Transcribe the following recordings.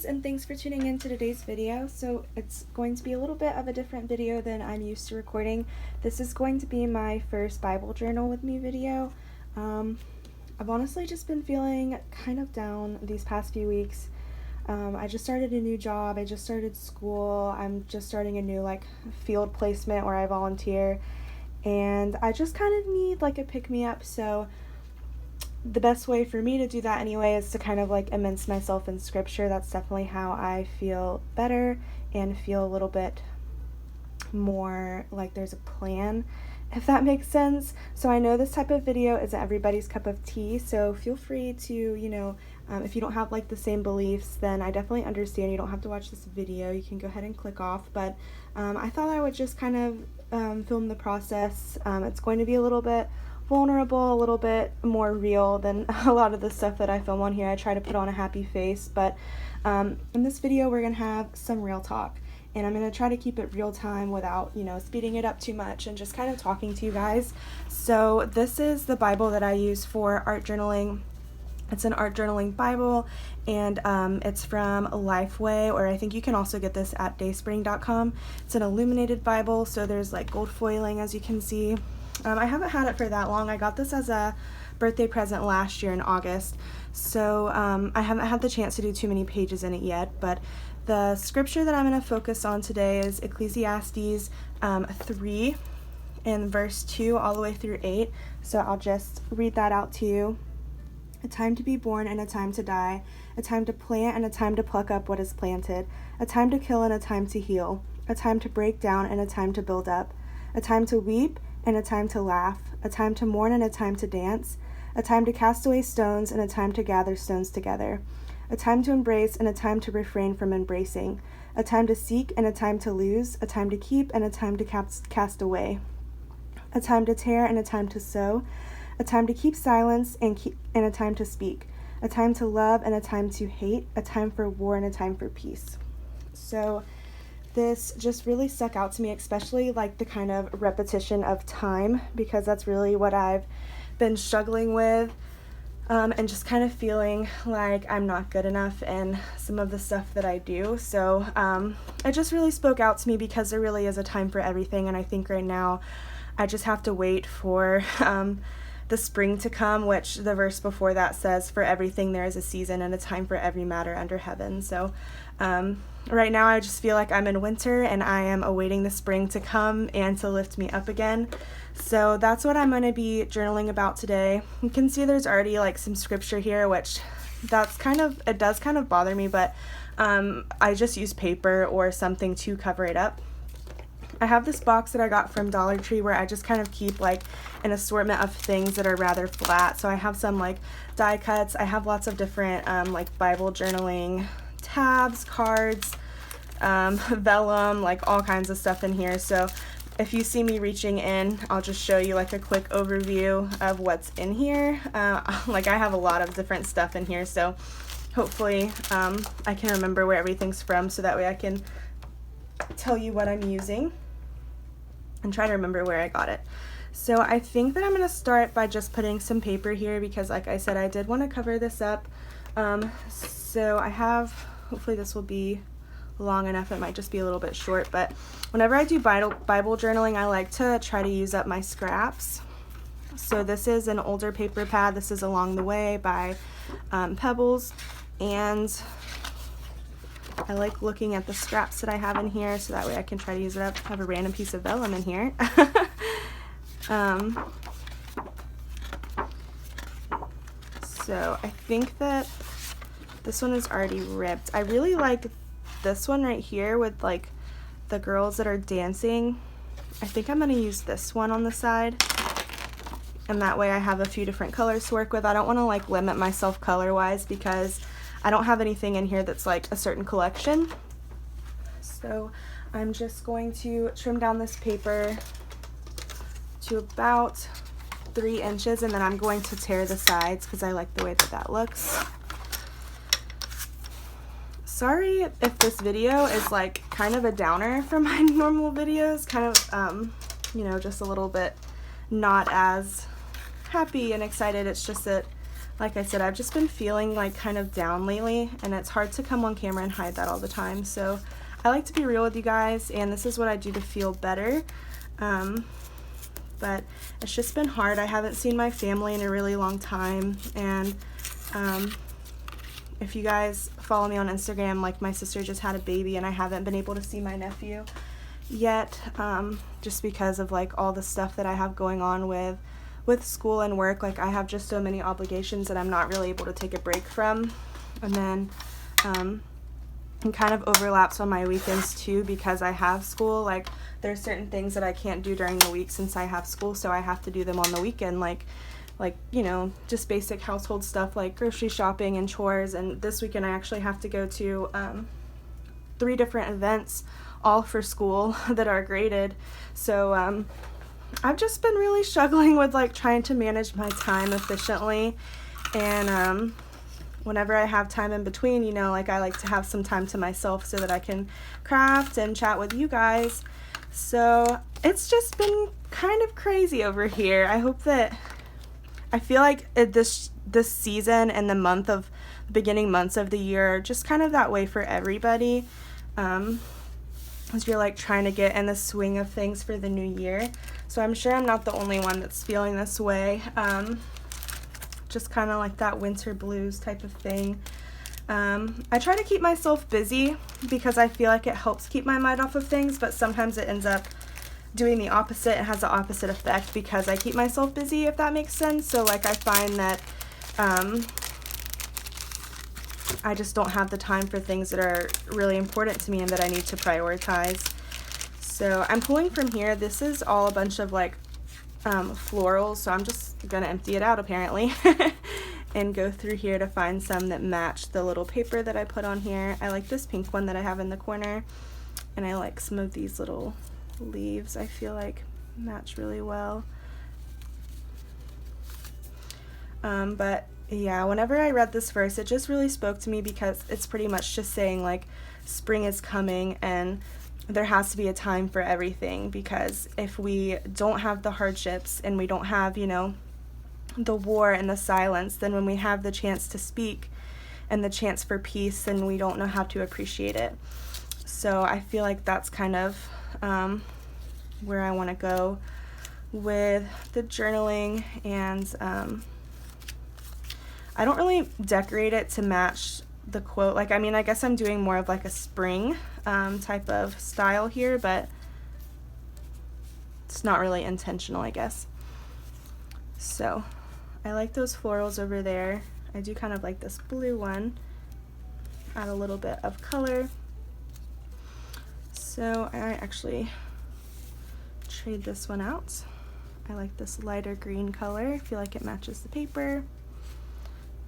friends, and thanks for tuning in to today's video. So it's going to be a little bit of a different video than I'm used to recording. This is going to be my first Bible journal with me video. I've honestly just been feeling kind of down these past few weeks. I just started a new job, I just started school, I'm just starting a new field placement where I volunteer, and I just kind of need a pick-me-up. So the best way for me to do that anyway is to kind of immerse myself in scripture. That's definitely how I feel better and feel a little bit more like there's a plan, if that makes sense. So I know this type of video isn't everybody's cup of tea, so feel free to, if you don't have the same beliefs, then I definitely understand. You don't have to watch this video, you can go ahead and click off, but I thought I would just kind of film the process. It's going to be a little bit vulnerable, a little bit more real than a lot of the stuff that I film on here. I try to put on a happy face, but in this video we're going to have some real talk, and I'm going to try to keep it real time without, speeding it up too much and just kind of talking to you guys. So this is the Bible that I use for art journaling. It's an art journaling Bible, and it's from Lifeway, or I think you can also get this at dayspring.com. It's an illuminated Bible, so there's gold foiling, as you can see. I haven't had it for that long. I got this as a birthday present last year in August, so I haven't had the chance to do too many pages in it yet, but the scripture that I'm going to focus on today is Ecclesiastes 3 and verse 2 all the way through 8, so I'll just read that out to you. A time to be born and a time to die, a time to plant and a time to pluck up what is planted, a time to kill and a time to heal, a time to break down and a time to build up, a time to weep and a time to laugh, a time to mourn and a time to dance, a time to cast away stones and a time to gather stones together, a time to embrace and a time to refrain from embracing, a time to seek and a time to lose, a time to keep and a time to cast away, a time to tear and a time to sow, a time to keep silence and a time to speak, a time to love and a time to hate, a time for war and a time for peace. So this just really stuck out to me, especially the kind of repetition of time, because that's really what I've been struggling with, and just kind of feeling like I'm not good enough in some of the stuff that I do. So it just really spoke out to me because there really is a time for everything, and I think right now I just have to wait for the spring to come, which the verse before that says, for everything there is a season and a time for every matter under heaven. So right now I just feel like I'm in winter and I am awaiting the spring to come and to lift me up again. So that's what I'm going to be journaling about today. You can see there's already some scripture here, which it does kind of bother me, but I just use paper or something to cover it up. I have this box that I got from Dollar Tree where I just kind of keep an assortment of things that are rather flat. So I have some die cuts. I have lots of different Bible journaling tabs, cards, vellum, all kinds of stuff in here. So if you see me reaching in, I'll just show you a quick overview of what's in here. I have a lot of different stuff in here, so hopefully I can remember where everything's from, so that way I can tell you what I'm using and try to remember where I got it. So I think that I'm going to start by just putting some paper here, because like I said, I did want to cover this up. So I have, hopefully this will be long enough, it might just be a little bit short, but whenever I do Bible journaling, I like to try to use up my scraps. So this is an older paper pad. This is Along the Way by Pebbles, and I like looking at the scraps that I have in here, so that way I can try to use it up. I have a random piece of vellum in here. So I think that this one is already ripped. I really like this one right here with the girls that are dancing. I think I'm going to use this one on the side, and that way I have a few different colors to work with. I don't want to limit myself color wise, because I don't have anything in here that's a certain collection. So I'm just going to trim down this paper to about 3 inches, and then I'm going to tear the sides because I like the way that that looks. Sorry if this video is kind of a downer from my normal videos, kind of just a little bit not as happy and excited. It's just that like I said, I've just been feeling like kind of down lately, and it's hard to come on camera and hide that all the time. So I like to be real with you guys, and this is what I do to feel better. But it's just been hard. I haven't seen my family in a really long time, and if you guys follow me on Instagram, like my sister just had a baby and I haven't been able to see my nephew yet, just because of like all the stuff that I have going on with school and work. Like I have just so many obligations that I'm not really able to take a break from. And then it kind of overlaps on my weekends too, because I have school. Like there's certain things that I can't do during the week since I have school, so I have to do them on the weekend, like you know, just basic household stuff like grocery shopping and chores. And this weekend I actually have to go to 3 different events, all for school, that are graded. So I've just been really struggling with like trying to manage my time efficiently, and whenever I have time in between, you know, like I like to have some time to myself so that I can craft and chat with you guys. So it's just been kind of crazy over here. I feel like this season and the beginning months of the year are just kind of that way for everybody, as you're like trying to get in the swing of things for the new year. So I'm sure I'm not the only one that's feeling this way. Just kind of like that winter blues type of thing. I try to keep myself busy because I feel like it helps keep my mind off of things, but sometimes it ends up doing the opposite. It has the opposite effect because I keep myself busy, if that makes sense. So like I find that I just don't have the time for things that are really important to me and that I need to prioritize. So I'm pulling from here. This is all a bunch of like florals, so I'm just gonna empty it out apparently and go through here to find some that match the little paper that I put on here. I like this pink one that I have in the corner, and I like some of these little leaves. I feel like match really well. But yeah, whenever I read this verse, it just really spoke to me because it's pretty much just saying like spring is coming and there has to be a time for everything, because if we don't have the hardships and we don't have, you know, the war and the silence, then when we have the chance to speak and the chance for peace, then we don't know how to appreciate it. So I feel like that's kind of where I want to go with the journaling. And I don't really decorate it to match the quote. Like, I mean, I guess I'm doing more of like a spring type of style here, but it's not really intentional, I guess. So I like those florals over there. I do kind of like this blue one. Add a little bit of color. So I actually trade this one out. I like this lighter green color. I feel like it matches the paper.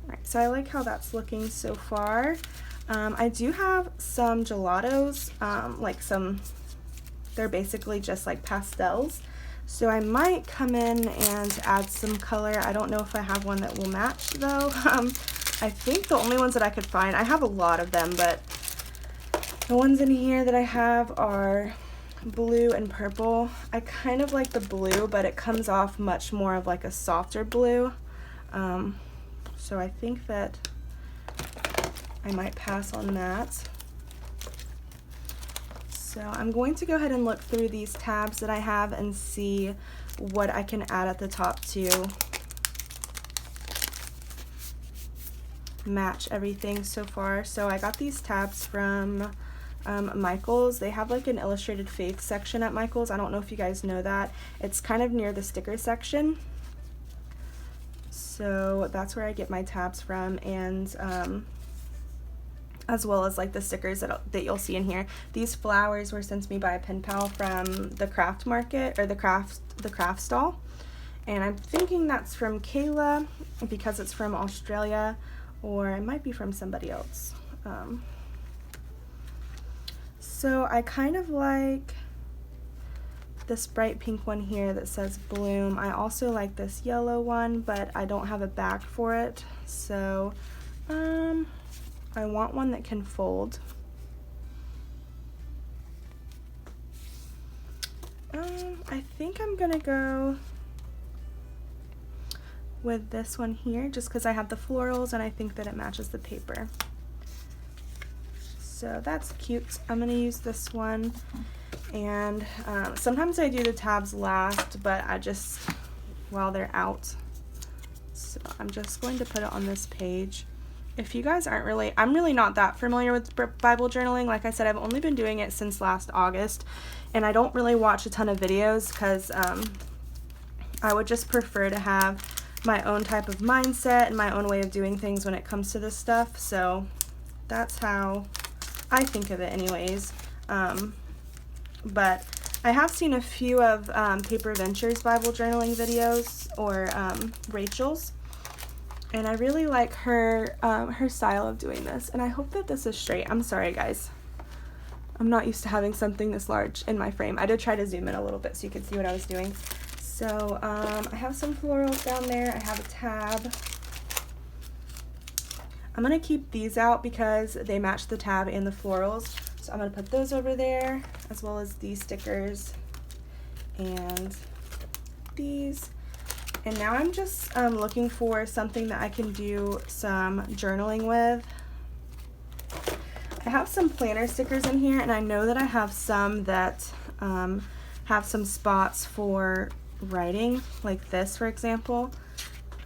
Alright, so I like how that's looking so far. I do have some gelatos, they're basically just like pastels. So I might come in and add some color. I don't know if I have one that will match though. I think the only ones that I could find, I have a lot of them, but the ones in here that I have are blue and purple. I kind of like the blue, but it comes off much more of like a softer blue. So I think that I might pass on that. So I'm going to go ahead and look through these tabs that I have and see what I can add at the top to match everything so far. So I got these tabs from Michaels. They have like an illustrated faith section at Michaels. I don't know if you guys know that. It's kind of near the sticker section. So that's where I get my tabs from, and as well as like the stickers that you'll see in here. These flowers were sent to me by a pen pal from the craft market, or the craft stall, and I'm thinking that's from Kayla because it's from Australia, or it might be from somebody else. So I kind of like this bright pink one here that says bloom. I also like this yellow one, but I don't have a back for it, so I want one that can fold. I think I'm gonna go with this one here just because I have the florals and I think that it matches the paper. So that's cute. I'm going to use this one, and sometimes I do the tabs last, but I just, while they're out. So I'm just going to put it on this page. If you guys aren't really, I'm really not that familiar with Bible journaling. Like I said, I've only been doing it since last August, and I don't really watch a ton of videos because I would just prefer to have my own type of mindset and my own way of doing things when it comes to this stuff. So that's how I think of it anyways. But I have seen a few of Paper Ventures Bible journaling videos, or Rachel's, and I really like her her style of doing this, and I hope that this is straight. I'm sorry guys, I'm not used to having something this large in my frame. I did try to zoom in a little bit so you could see what I was doing. So I have some florals down there. I have a tab. I'm going to keep these out because they match the tab and the florals. So I'm going to put those over there, as well as these stickers and these. And now I'm just looking for something that I can do some journaling with. I have some planner stickers in here, and I know that I have some that have some spots for writing, like this for example.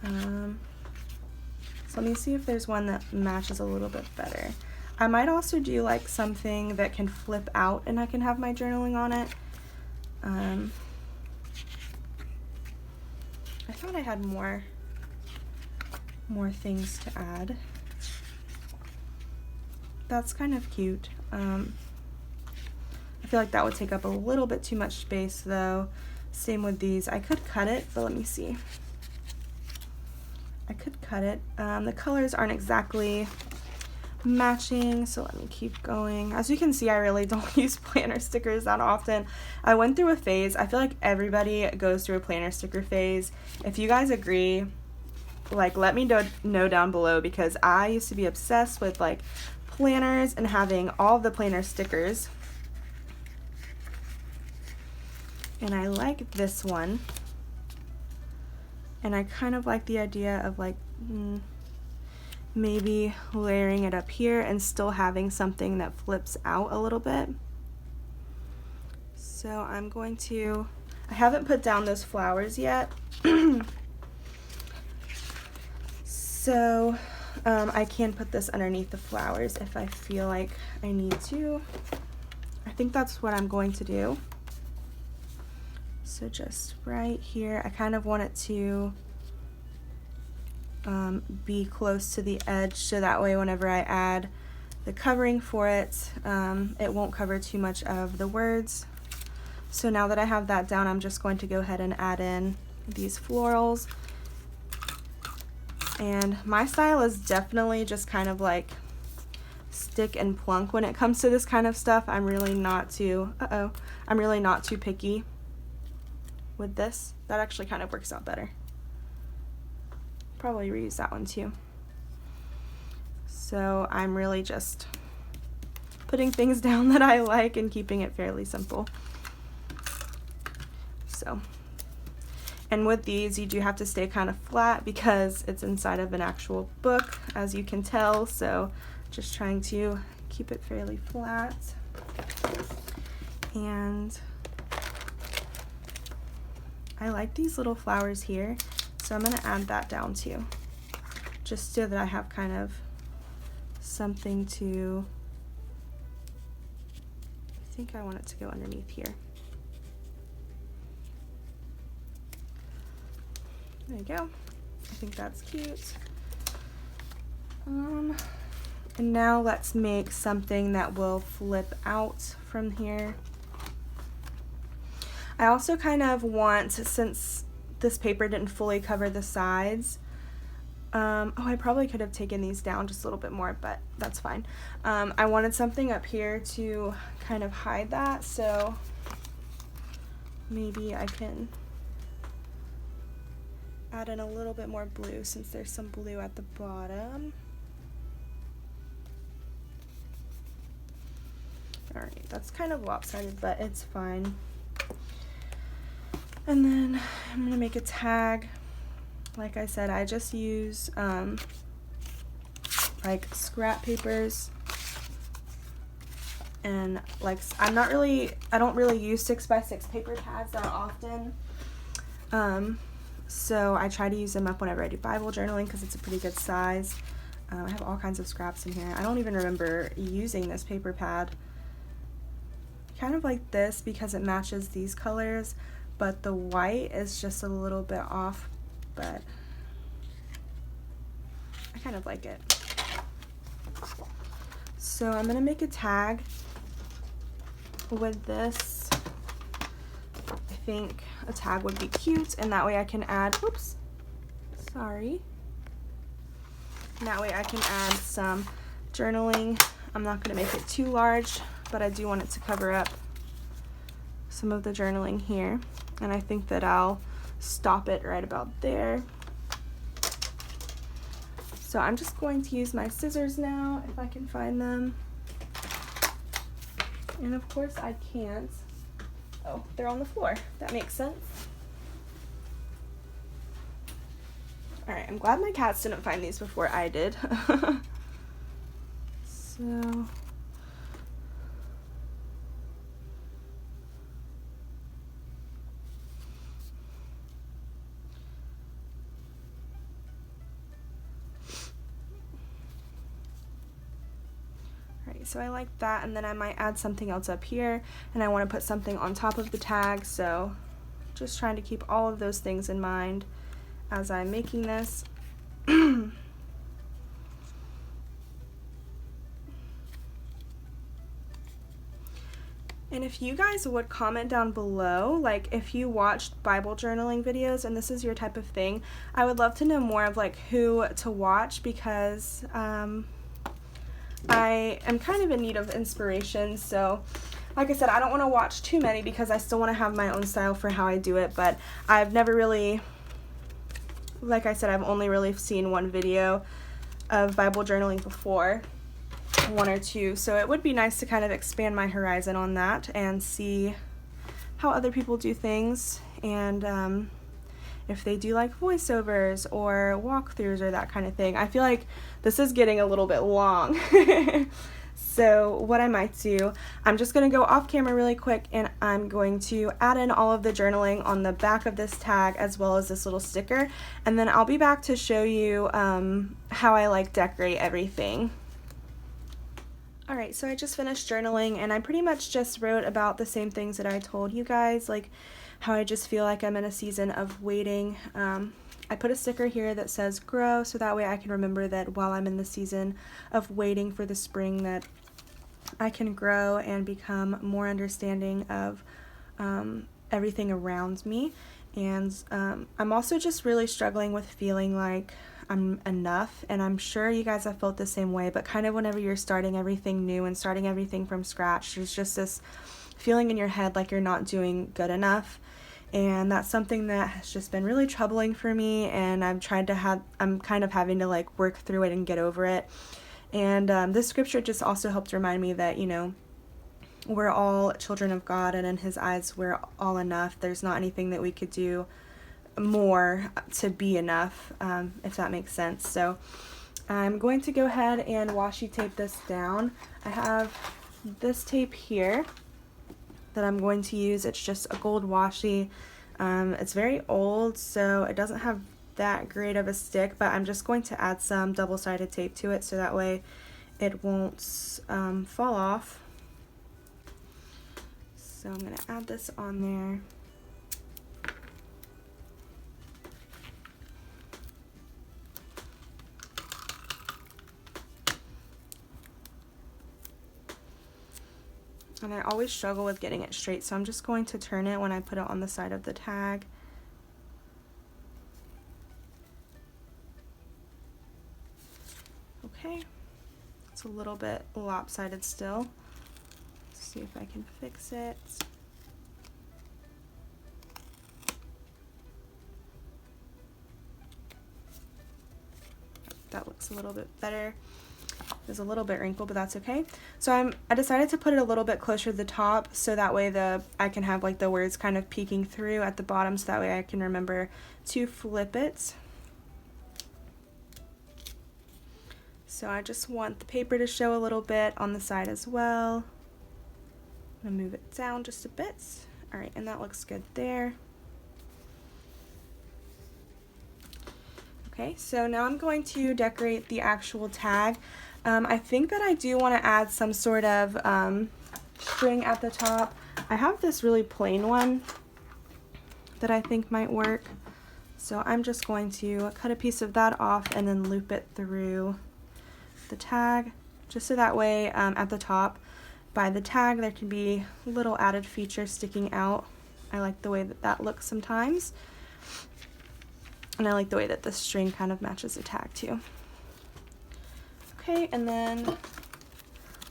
So let me see if there's one that matches a little bit better. I might also do like something that can flip out and I can have my journaling on it. I thought I had more things to add. That's kind of cute. I feel like that would take up a little bit too much space though. Same with these. I could cut it, but let me see. I could cut it. The colors aren't exactly matching, so let me keep going. As you can see, I really don't use planner stickers that often. I went through a phase. I feel like everybody goes through a planner sticker phase. If you guys agree, like, let me know down below, because I used to be obsessed with like planners and having all the planner stickers. And I like this one. And I kind of like the idea of like maybe layering it up here and still having something that flips out a little bit. So I'm going to, I haven't put down those flowers yet. So I can put this underneath the flowers if I feel like I need to. I think that's what I'm going to do. So just right here, I kind of want it to be close to the edge, so that way whenever I add the covering for it, it won't cover too much of the words. So now that I have that down, I'm just going to go ahead and add in these florals. And my style is definitely just kind of like stick and plunk when it comes to this kind of stuff. I'm really not too, I'm really not too picky with this. That actually kind of works out better. Probably reuse that one too. So I'm really just putting things down that I like and keeping it fairly simple. So, and with these you do have to stay kind of flat because it's inside of an actual book, as you can tell, so just trying to keep it fairly flat. And I like these little flowers here, so I'm going to add that down too, just so that I have kind of something to, I think I want it to go underneath here. There you go. I think that's cute. And now let's make something that will flip out from here. I also kind of want, since this paper didn't fully cover the sides, oh, I probably could have taken these down just a little bit more, but that's fine. I wanted something up here to kind of hide that, so maybe I can add in a little bit more blue since there's some blue at the bottom. Alright, that's kind of lopsided, but it's fine. And then I'm going to make a tag like I said, I just use like scrap papers, and like I don't really use 6x6 paper pads that often, so I try to use them up whenever I do Bible journaling because it's a pretty good size. I have all kinds of scraps in here. I don't even remember using this paper pad. Kind of like this because it matches these colors, but the white is just a little bit off, but I kind of like it. So I'm gonna make a tag with this. I think a tag would be cute, and that way I can add, oops, sorry. And that way I can add some journaling. I'm not gonna make it too large, but I do want it to cover up some of the journaling here. And I think that I'll stop it right about there. So I'm just going to use my scissors now, if I can find them. And of course I can't. Oh, they're on the floor. That makes sense. All right, I'm glad my cats didn't find these before I did. So, so I like that, and then I might add something else up here, and I want to put something on top of the tag, so just trying to keep all of those things in mind as I'm making this. And if you guys would comment down below, like if you watched Bible journaling videos and this is your type of thing, I would love to know more of like who to watch, because I am kind of in need of inspiration. So like I said, I don't want to watch too many because I still want to have my own style for how I do it, but I've never really, like I said, I've only really seen one video of Bible journaling before, one or two, so it would be nice to kind of expand my horizon on that and see how other people do things, and if they do like voiceovers or walkthroughs or that kind of thing. I feel like this is getting a little bit long. So what I might do, I'm just going to go off camera really quick, and I'm going to add in all of the journaling on the back of this tag as well as this little sticker, and then I'll be back to show you how I like decorate everything. Alright, so I just finished journaling, and I pretty much just wrote about the same things that I told you guys, like how I just feel like I'm in a season of waiting. I put a sticker here that says grow, so that way I can remember that while I'm in the season of waiting for the spring, that I can grow and become more understanding of everything around me. And I'm also just really struggling with feeling like I'm enough, and I'm sure you guys have felt the same way, but kind of whenever you're starting everything new and starting everything from scratch, there's just this feeling in your head like you're not doing good enough. And that's something that has just been really troubling for me, and I'm kind of having to like work through it and get over it. And this scripture just also helped remind me that, you know, we're all children of God, and in His eyes we're all enough. There's not anything that we could do more to be enough, if that makes sense. So I'm going to go ahead and washi tape this down. I have this tape here that I'm going to use. It's just a gold washi. It's very old, so it doesn't have that great of a stick, but I'm just going to add some double-sided tape to it so that way it won't fall off. So I'm going to add this on there. And I always struggle with getting it straight, so I'm just going to turn it when I put it on the side of the tag. Okay, it's a little bit lopsided still. Let's see if I can fix it. That looks a little bit better. There's a little bit wrinkled, but that's okay. So I decided to put it a little bit closer to the top, so that way I can have like the words kind of peeking through at the bottom, so that way I can remember to flip it. So I just want the paper to show a little bit on the side as well. I'm gonna move it down just a bit. All right, and that looks good there. Okay, so now I'm going to decorate the actual tag. I think that I do want to add some sort of string at the top. I have this really plain one that I think might work. So I'm just going to cut a piece of that off and then loop it through the tag, just so that way at the top by the tag there can be little added features sticking out. I like the way that that looks sometimes. And I like the way that the string kind of matches the tag too. Okay, and then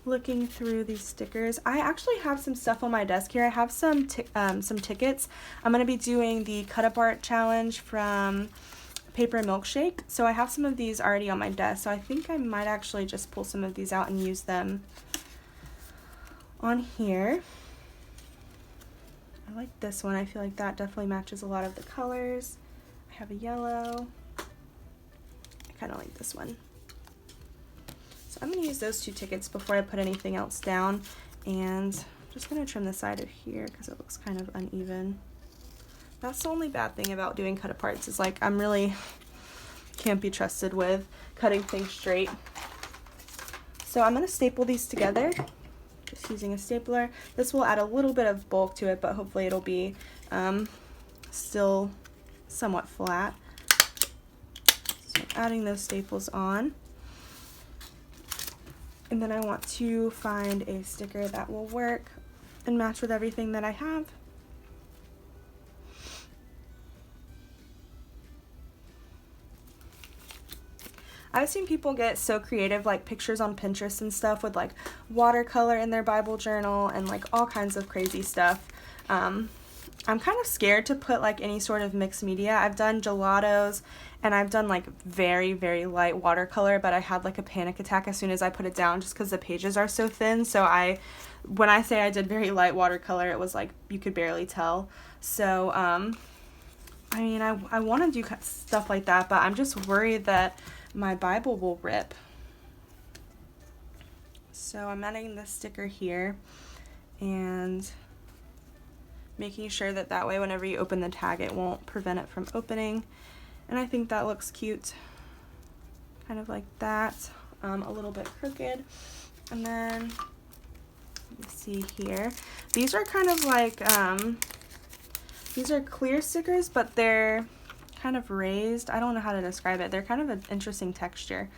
looking through these stickers, I actually have some stuff on my desk here. I have some tickets. I'm going to be doing the cut up art challenge from Paper Milkshake. So I have some of these already on my desk. So I think I might actually just pull some of these out and use them on here. I like this one. I feel like that definitely matches a lot of the colors. I have a yellow. I kind of like this one. So I'm going to use those two tickets before I put anything else down, and I'm just going to trim the side of here because it looks kind of uneven. That's the only bad thing about doing cut aparts, is like I'm really can't be trusted with cutting things straight. So I'm going to staple these together, just using a stapler. This will add a little bit of bulk to it, but hopefully it'll be still somewhat flat. So adding those staples on. And then I want to find a sticker that will work and match with everything that I have. I've seen people get so creative, like pictures on Pinterest and stuff with like watercolor in their Bible journal and like all kinds of crazy stuff. I'm kind of scared to put like any sort of mixed media. I've done gelatos and I've done like very, very light watercolor, but I had like a panic attack as soon as I put it down just because the pages are so thin. So when I say I did very light watercolor, it was like you could barely tell. So I mean, I want to do stuff like that, but I'm just worried that my Bible will rip. So I'm adding this sticker here and making sure that that way whenever you open the tag it won't prevent it from opening. And I think that looks cute, kind of like that, a little bit crooked. And then let me see here, these are kind of like these are clear stickers, but they're kind of raised. I don't know how to describe it. They're kind of an interesting texture.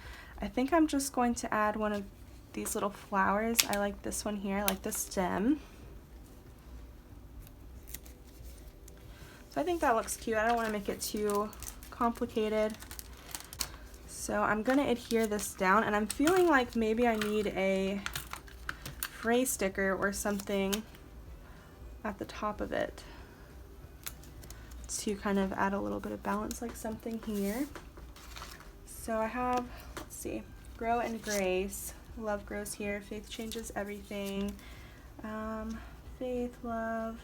I think I'm just going to add one of these little flowers. I like this one here, I like the stem. So I think that looks cute. I don't want to make it too complicated. So I'm going to adhere this down, and I'm feeling like maybe I need a phrase sticker or something at the top of it to kind of add a little bit of balance, like something here. So I have, let's see, Grow in Grace. Love grows here. Faith changes everything. Faith, love,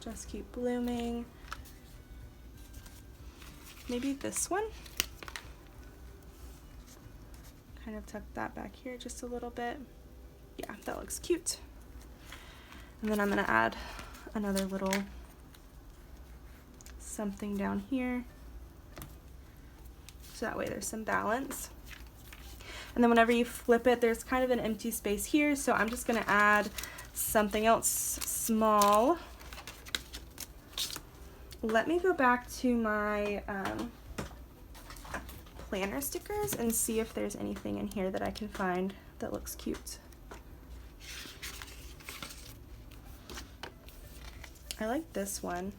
just keep blooming. Maybe this one. Kind of tuck that back here just a little bit. Yeah, that looks cute. And then I'm going to add another little something down here. So that way there's some balance. And then whenever you flip it, there's kind of an empty space here. So I'm just going to add something else small. Let me go back to my planner stickers and see if there's anything in here that I can find that looks cute. I like this one.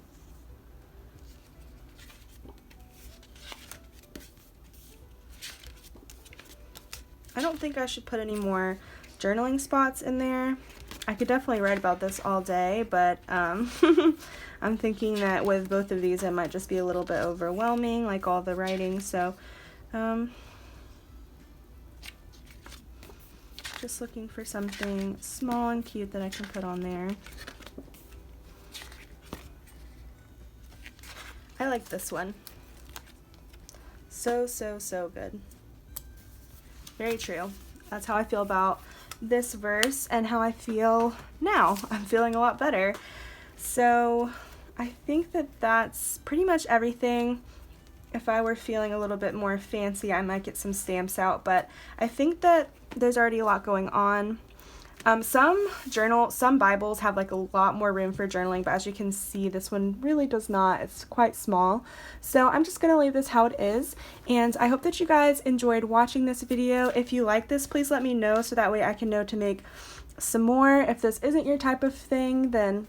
I don't think I should put any more journaling spots in there. I could definitely write about this all day, but I'm thinking that with both of these it might just be a little bit overwhelming, like all the writing, so just looking for something small and cute that I can put on there. I like this one. So good. very true. That's how I feel about this verse and how I feel now. I'm feeling a lot better. So I think that that's pretty much everything. If I were feeling a little bit more fancy, I might get some stamps out, but I think that there's already a lot going on. Some Bibles have like a lot more room for journaling, but as you can see, this one really does not. It's quite small. So I'm just going to leave this how it is, and I hope that you guys enjoyed watching this video. If you like this, please let me know so that way I can know to make some more. If this isn't your type of thing, then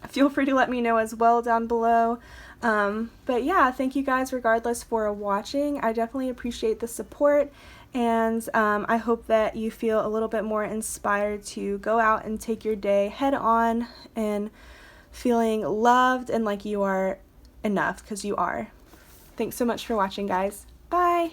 feel free to let me know as well down below. But yeah, thank you guys regardless for watching. I definitely appreciate the support, and I hope that you feel a little bit more inspired to go out and take your day head on and feeling loved and like you are enough, because you are. Thanks so much for watching, guys. Bye!